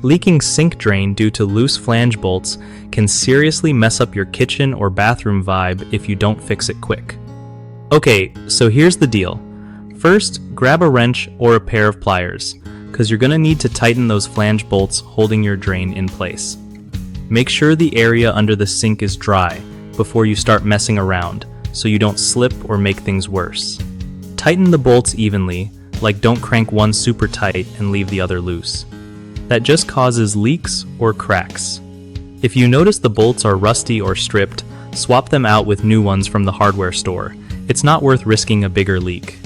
Leaking sink drain due to loose flange bolts can seriously mess up your kitchen or bathroom vibe if you don't fix it quick. Okay, so here's the deal. First, grab a wrench or a pair of pliers, because you're going to need to tighten those flange bolts holding your drain in place. Make sure the area under the sink is dry before you start messing around, so you don't slip or make things worse. Tighten the bolts evenly, like don't crank one super tight and leave the other loose. That just causes leaks or cracks. If you notice the bolts are rusty or stripped, swap them out with new ones from the hardware store. It's not worth risking a bigger leak.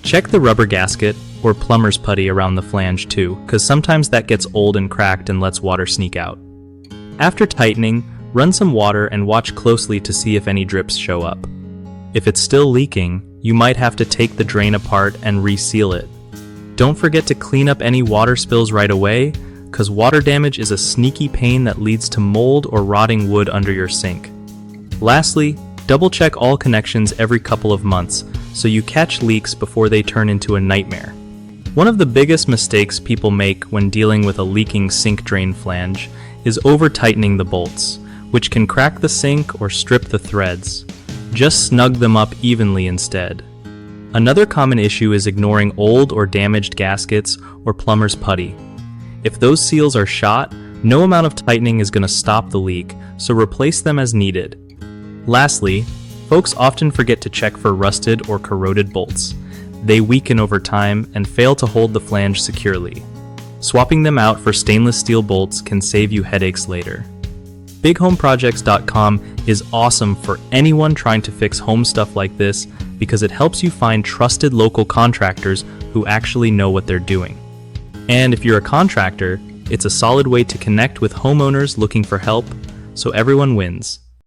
Check the rubber gasket or plumber's putty around the flange too, because sometimes that gets old and cracked and lets water sneak out. After tightening, run some water and watch closely to see if any drips show up. If it's still leaking, you might have to take the drain apart and reseal it. Don't forget to clean up any water spills right away, because water damage is a sneaky pain that leads to mold or rotting wood under your sink. Lastly, double check all connections every couple of months so you catch leaks before they turn into a nightmare. One of the biggest mistakes people make when dealing with a leaking sink drain flange is over-tightening the bolts, which can crack the sink or strip the threads. Just snug them up evenly instead. Another common issue is ignoring old or damaged gaskets or plumber's putty. If those seals are shot, no amount of tightening is going to stop the leak, so replace them as needed. Lastly, folks often forget to check for rusted or corroded bolts. They weaken over time and fail to hold the flange securely. Swapping them out for stainless steel bolts can save you headaches later. BigHomeProjects.com is awesome for anyone trying to fix home stuff like this because it helps you find trusted local contractors who actually know what they're doing. And if you're a contractor, it's a solid way to connect with homeowners looking for help, so everyone wins.